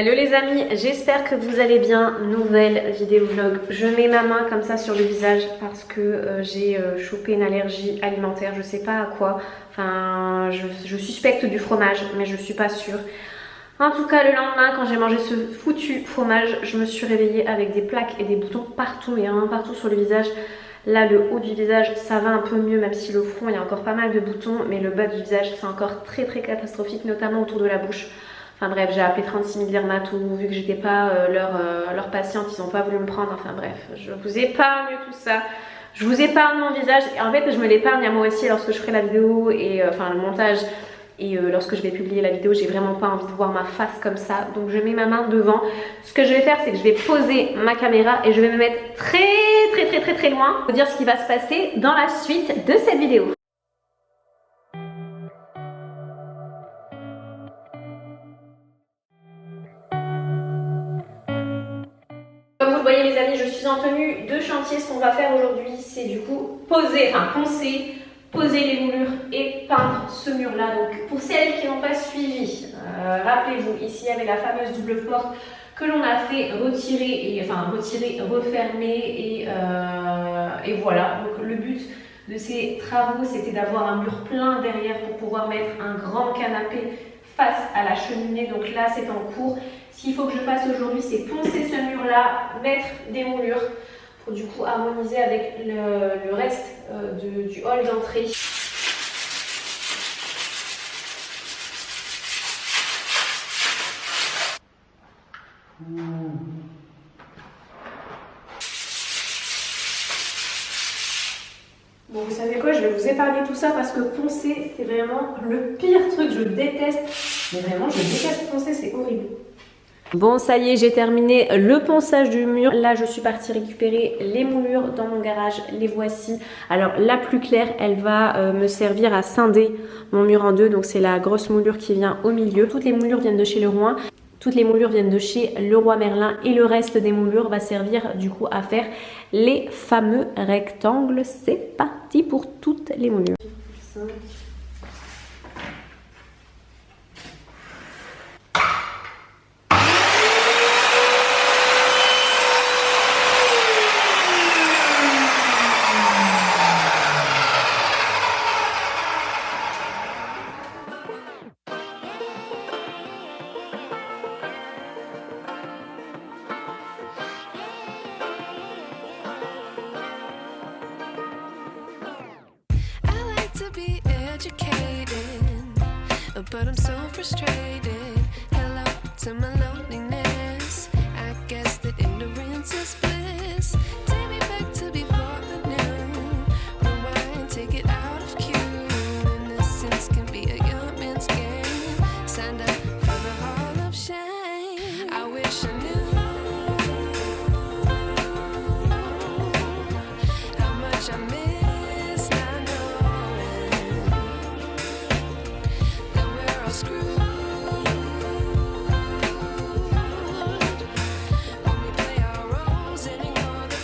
Hello les amis, j'espère que vous allez bien. Nouvelle vidéo vlog. Je mets ma main comme ça sur le visage parce que j'ai chopé une allergie alimentaire, je sais pas à quoi. Enfin, je suspecte du fromage, mais je suis pas sûre. En tout cas, le lendemain, quand j'ai mangé ce foutu fromage, je me suis réveillée avec des plaques et des boutons partout, mais vraiment partout sur le visage. Là, le haut du visage, ça va un peu mieux, même si le front, il y a encore pas mal de boutons, mais le bas du visage, c'est encore très catastrophique, notamment autour de la bouche. Enfin bref, j'ai appelé 36 000 dermatos, vu que j'étais pas leur patiente, ils n'ont pas voulu me prendre. Enfin bref, je vous épargne tout ça. Je vous épargne mon visage. Et en fait, je me l'épargne à moi aussi lorsque je ferai la vidéo et enfin le montage. Et lorsque je vais publier la vidéo, j'ai vraiment pas envie de voir ma face comme ça. Donc je mets ma main devant. Ce que je vais faire, c'est que je vais poser ma caméra et je vais me mettre très loin pour dire ce qui va se passer dans la suite de cette vidéo. Comme vous le voyez les amis, je suis en tenue de chantier. Ce qu'on va faire aujourd'hui, c'est du coup poser les moulures et peindre ce mur là. Donc pour celles qui n'ont pas suivi, rappelez-vous, ici il y avait la fameuse double porte que l'on a fait retirer, refermer et voilà. Donc le but de ces travaux, c'était d'avoir un mur plein derrière pour pouvoir mettre un grand canapé face à la cheminée. Donc là c'est en cours. Ce qu'il faut que je fasse aujourd'hui, c'est poncer ce mur là, mettre des moulures pour du coup harmoniser avec le reste du hall d'entrée. Bon, vous savez quoi, je vais vous épargner tout ça parce que poncer, c'est vraiment le pire truc, je déteste. Mais vraiment, je déteste poncer, c'est horrible. Bon, ça y est, j'ai terminé le ponçage du mur. Là, je suis partie récupérer les moulures dans mon garage. Les voici. Alors, la plus claire, elle va me servir à scinder mon mur en deux. Donc, c'est la grosse moulure qui vient au milieu. Toutes les moulures viennent de chez Leroy. Toutes les moulures viennent de chez Leroy Merlin. Et le reste des moulures va servir du coup à faire les fameux rectangles. C'est parti pour toutes les moulures. But I'm so frustrated. Hello to my loneliness. I guess that ignorance is bliss. Take me back to before the new. Rewind, take it out of cue. Innocence can be a young man's game. Signed up for the hall of shame. I wish I knew how much I miss not knowing. Screwed when we play our roles and ignore the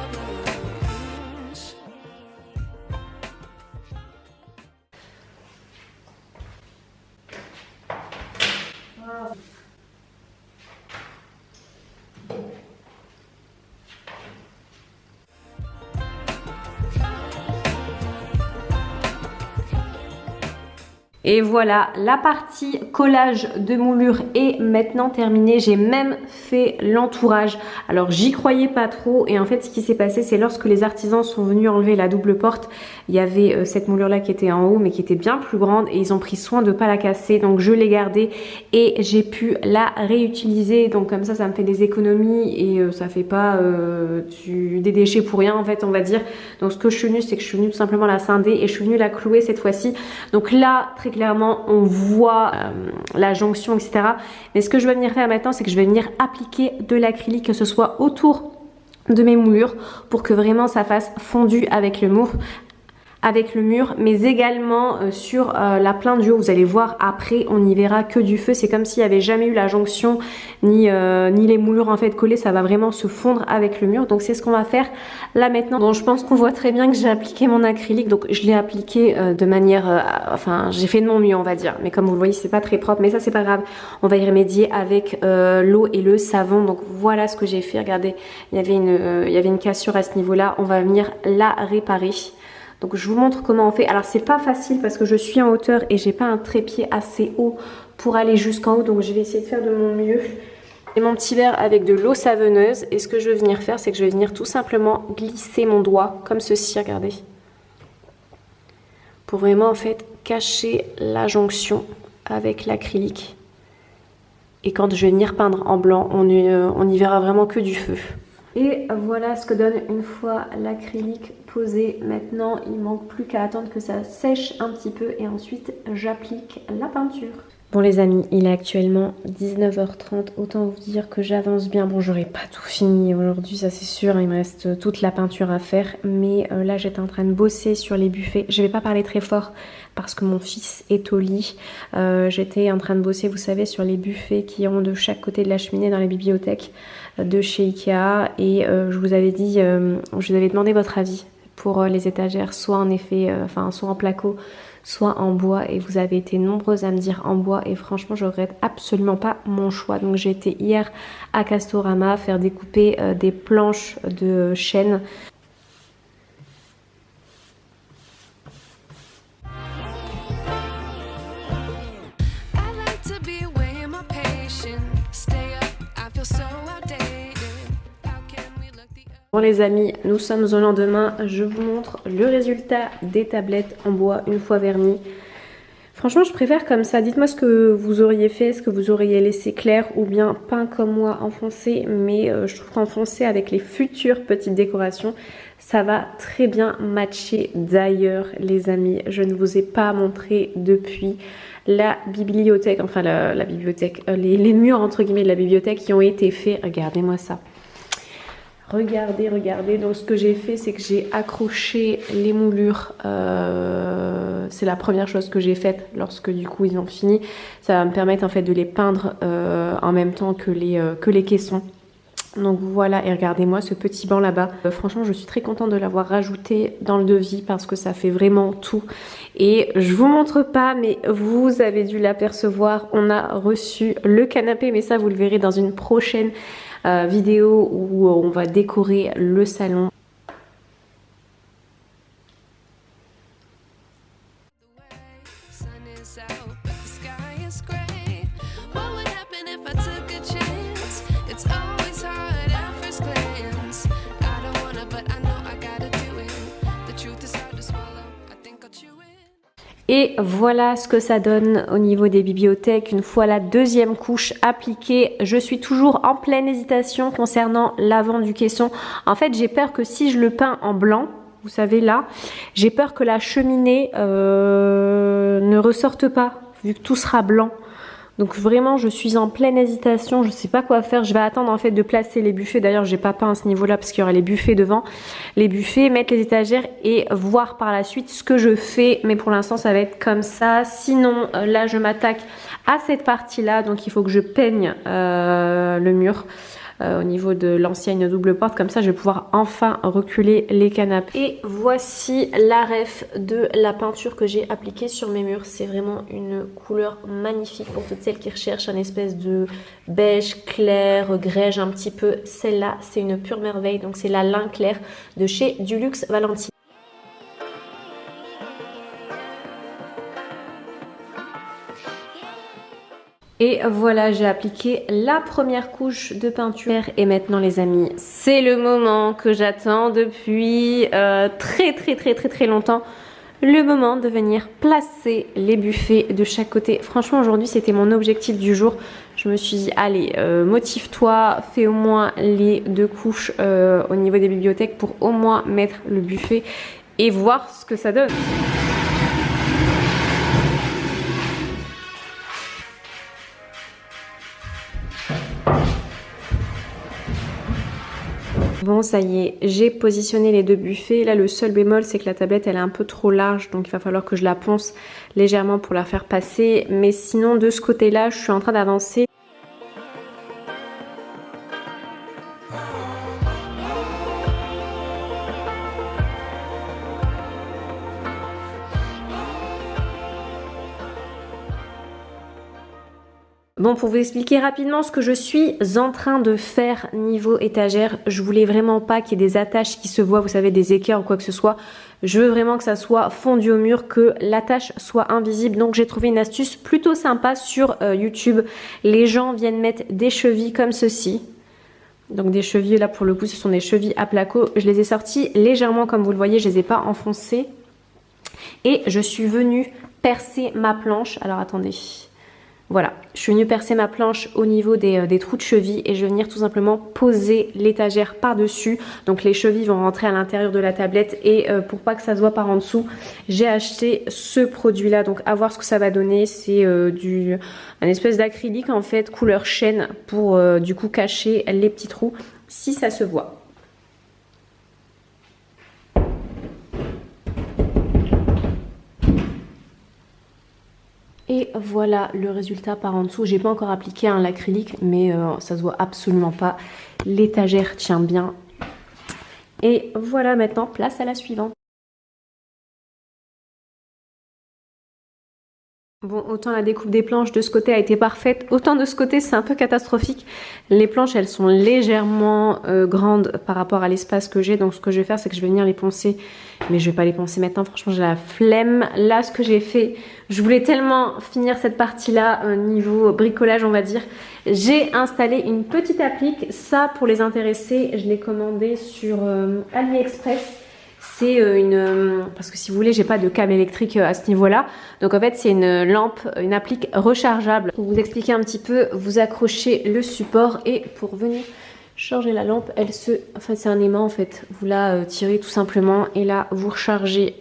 problems. Wow. Et voilà, la partie collage de moulure est maintenant terminée. J'ai même fait l'entourage. Alors j'y croyais pas trop et en fait ce qui s'est passé, c'est lorsque les artisans sont venus enlever la double porte, il y avait cette moulure là qui était en haut mais qui était bien plus grande et ils ont pris soin de pas la casser. Donc je l'ai gardée et j'ai pu la réutiliser. Donc comme ça me fait des économies et ça fait pas des déchets pour rien en fait, on va dire. Donc ce que je suis venue, c'est que je suis venue tout simplement la scinder et je suis venue la clouer cette fois-ci. Donc là, très clairement, on voit la jonction, etc. Mais ce que je vais venir faire maintenant, c'est que je vais venir appliquer de l'acrylique, que ce soit autour de mes moulures, pour que vraiment ça fasse fondu avec le mur. avec le mur, mais également sur la plainte du haut. Vous allez voir après, on n'y verra que du feu. C'est comme s'il n'y avait jamais eu la jonction ni les moulures en fait collées. Ça va vraiment se fondre avec le mur. Donc c'est ce qu'on va faire là maintenant. Donc je pense qu'on voit très bien que j'ai appliqué mon acrylique. Donc je l'ai appliqué de manière, enfin j'ai fait de mon mieux on va dire. Mais comme vous le voyez c'est pas très propre, mais ça c'est pas grave. On va y remédier avec l'eau et le savon. Donc voilà ce que j'ai fait. Regardez, il y avait une cassure à ce niveau-là. On va venir la réparer. Donc je vous montre comment on fait. Alors c'est pas facile parce que je suis en hauteur et j'ai pas un trépied assez haut pour aller jusqu'en haut. Donc je vais essayer de faire de mon mieux. J'ai mon petit verre avec de l'eau savonneuse. Et ce que je vais venir faire, c'est que je vais venir tout simplement glisser mon doigt comme ceci, regardez. Pour vraiment en fait cacher la jonction avec l'acrylique. Et quand je vais venir peindre en blanc, on y verra vraiment que du feu. Et voilà ce que donne une fois l'acrylique posé. Maintenant, il manque plus qu'à attendre que ça sèche un petit peu et ensuite j'applique la peinture. Bon les amis, il est actuellement 19h30, autant vous dire que j'avance bien. Bon, j'aurai pas tout fini aujourd'hui, ça c'est sûr, il me reste toute la peinture à faire. Mais là, j'étais en train de bosser sur les buffets. Je vais pas parler très fort parce que mon fils est au lit. J'étais en train de bosser, vous savez, sur les buffets qui ont de chaque côté de la cheminée dans la bibliothèque de chez Ikea. Et je vous avais dit, je vous avais demandé votre avis pour les étagères, soit en effet, soit en placo, soit en bois, et vous avez été nombreuses à me dire en bois et franchement je regrette absolument pas mon choix. Donc j'ai été hier à Castorama faire découper des planches de chêne. Bon les amis, nous sommes au lendemain, je vous montre le résultat des tablettes en bois une fois vernies. Franchement je préfère comme ça, dites-moi ce que vous auriez fait, ce que vous auriez laissé clair ou bien peint comme moi en foncé. Mais je trouve qu'en foncé avec les futures petites décorations, ça va très bien matcher. D'ailleurs les amis, je ne vous ai pas montré depuis la bibliothèque, enfin la bibliothèque, les murs entre guillemets de la bibliothèque qui ont été faits, regardez-moi ça. Regardez, regardez. Donc ce que j'ai fait, c'est que j'ai accroché les moulures. C'est la première chose que j'ai faite lorsque du coup ils ont fini. Ça va me permettre en fait de les peindre en même temps que les caissons. Donc voilà, et regardez-moi ce petit banc là-bas. Franchement, je suis très contente de l'avoir rajouté dans le devis parce que ça fait vraiment tout. Et je vous montre pas, mais vous avez dû l'apercevoir. On a reçu le canapé, mais ça vous le verrez dans une prochaine vidéo où on va décorer le salon. Et voilà ce que ça donne au niveau des bibliothèques une fois la deuxième couche appliquée. Je suis toujours en pleine hésitation concernant l'avant du caisson. En fait, j'ai peur que si je le peins en blanc, vous savez là, j'ai peur que la cheminée ne ressorte pas vu que tout sera blanc. Donc vraiment je suis en pleine hésitation, je ne sais pas quoi faire. Je vais attendre en fait de placer les buffets. D'ailleurs j'ai pas peint à ce niveau là parce qu'il y aura les buffets devant. Les buffets, mettre les étagères et voir par la suite ce que je fais. Mais pour l'instant ça va être comme ça. Sinon là je m'attaque à cette partie là. Donc il faut que je peigne le mur. Au niveau de l'ancienne double porte, comme ça je vais pouvoir enfin reculer les canapés. Et voici la ref de la peinture que j'ai appliquée sur mes murs. C'est vraiment une couleur magnifique pour toutes celles qui recherchent un espèce de beige clair, grège un petit peu. Celle-là c'est une pure merveille, donc c'est la lin clair de chez Dulux Valentine. Et voilà, j'ai appliqué la première couche de peinture. Et maintenant les amis, c'est le moment que j'attends depuis très longtemps. Le moment de venir placer les buffets de chaque côté. Franchement aujourd'hui c'était mon objectif du jour. Je me suis dit allez, motive-toi, fais au moins les deux couches au niveau des bibliothèques pour au moins mettre le buffet et voir ce que ça donne. Bon, ça y est, j'ai positionné les deux buffets. Là, le seul bémol, c'est que la tablette, elle est un peu trop large, donc il va falloir que je la ponce légèrement pour la faire passer. Mais sinon, de ce côté-là, je suis en train d'avancer. Bon, pour vous expliquer rapidement ce que je suis en train de faire niveau étagère, je voulais vraiment pas qu'il y ait des attaches qui se voient, vous savez, des équerres ou quoi que ce soit. Je veux vraiment que ça soit fondu au mur, que l'attache soit invisible. Donc j'ai trouvé une astuce plutôt sympa sur YouTube. Les gens viennent mettre des chevilles comme ceci. Donc des chevilles, là pour le coup, ce sont des chevilles à placo. Je les ai sorties légèrement comme vous le voyez, je les ai pas enfoncées. Et je suis venue percer ma planche. Alors attendez... Voilà, je suis venue percer ma planche au niveau des trous de cheville et je vais venir tout simplement poser l'étagère par-dessus. Donc les chevilles vont rentrer à l'intérieur de la tablette et pour pas que ça se voit par en dessous, j'ai acheté ce produit-là. Donc à voir ce que ça va donner, c'est un espèce d'acrylique en fait, couleur chêne pour du coup cacher les petits trous si ça se voit. Et voilà le résultat par en dessous. J'ai pas encore appliqué l'acrylique, mais ça se voit absolument pas. L'étagère tient bien. Et voilà, maintenant place à la suivante. Bon, autant la découpe des planches de ce côté a été parfaite, autant de ce côté c'est un peu catastrophique. Les planches elles sont légèrement grandes par rapport à l'espace que j'ai, donc ce que je vais faire c'est que je vais venir les poncer, mais je vais pas les poncer maintenant, franchement j'ai la flemme. Là ce que j'ai fait, je voulais tellement finir cette partie là niveau bricolage on va dire, j'ai installé une petite applique, ça pour les intéresser je l'ai commandé sur AliExpress. C'est parce que si vous voulez, j'ai pas de câble électrique à ce niveau-là. Donc en fait, c'est une lampe, une applique rechargeable. Pour vous expliquer un petit peu, vous accrochez le support et pour venir charger la lampe, enfin c'est un aimant en fait. Vous la tirez tout simplement et là vous rechargez.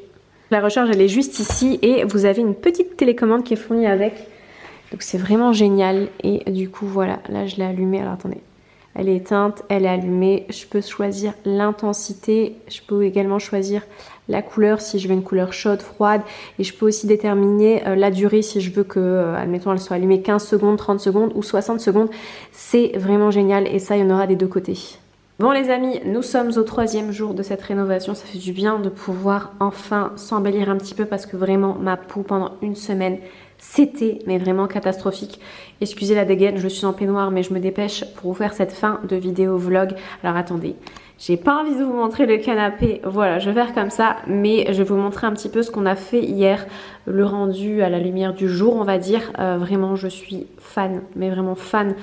La recharge elle est juste ici et vous avez une petite télécommande qui est fournie avec. Donc c'est vraiment génial et du coup voilà, là je l'ai allumée. Alors attendez. Elle est éteinte, elle est allumée, je peux choisir l'intensité, je peux également choisir la couleur si je veux une couleur chaude, froide et je peux aussi déterminer la durée si je veux que, admettons, elle soit allumée 15 secondes, 30 secondes ou 60 secondes. C'est vraiment génial et ça, il y en aura des deux côtés. Bon les amis, nous sommes au 3e jour de cette rénovation, ça fait du bien de pouvoir enfin s'embellir un petit peu parce que vraiment ma peau pendant une semaine, c'était mais vraiment catastrophique. Excusez la dégaine, je suis en peignoir mais je me dépêche pour vous faire cette fin de vidéo vlog. Alors attendez, j'ai pas envie de vous montrer le canapé, voilà je vais faire comme ça, mais je vais vous montrer un petit peu ce qu'on a fait hier, le rendu à la lumière du jour on va dire. Vraiment je suis fan, mais vraiment fan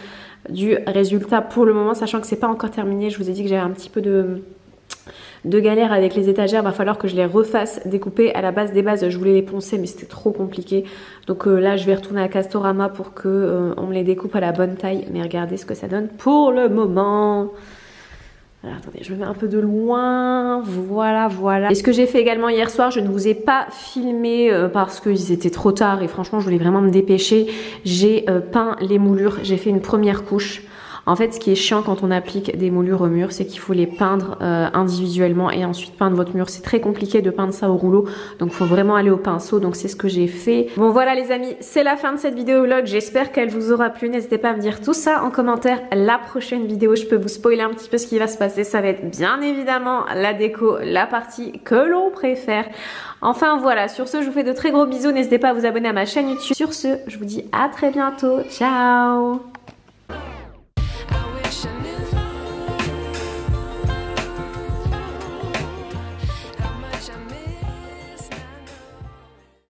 du résultat pour le moment, sachant que c'est pas encore terminé. Je vous ai dit que j'avais un petit peu de galère avec les étagères, va falloir que je les refasse découper à la base des bases. Je voulais les poncer mais c'était trop compliqué, donc là je vais retourner à Castorama pour que on me les découpe à la bonne taille. Mais regardez ce que ça donne pour le moment. Alors, attendez, je me mets un peu de loin, voilà. Et ce que j'ai fait également hier soir, je ne vous ai pas filmé parce qu'ils étaient trop tard et franchement je voulais vraiment me dépêcher. J'ai peint les moulures, j'ai fait une première couche. En fait, ce qui est chiant quand on applique des moulures au mur, c'est qu'il faut les peindre individuellement et ensuite peindre votre mur. C'est très compliqué de peindre ça au rouleau, donc il faut vraiment aller au pinceau. Donc c'est ce que j'ai fait. Bon voilà les amis, c'est la fin de cette vidéo vlog. J'espère qu'elle vous aura plu. N'hésitez pas à me dire tout ça en commentaire. La prochaine vidéo, je peux vous spoiler un petit peu ce qui va se passer. Ça va être bien évidemment la déco, la partie que l'on préfère. Enfin voilà, sur ce, je vous fais de très gros bisous. N'hésitez pas à vous abonner à ma chaîne YouTube. Sur ce, je vous dis à très bientôt. Ciao!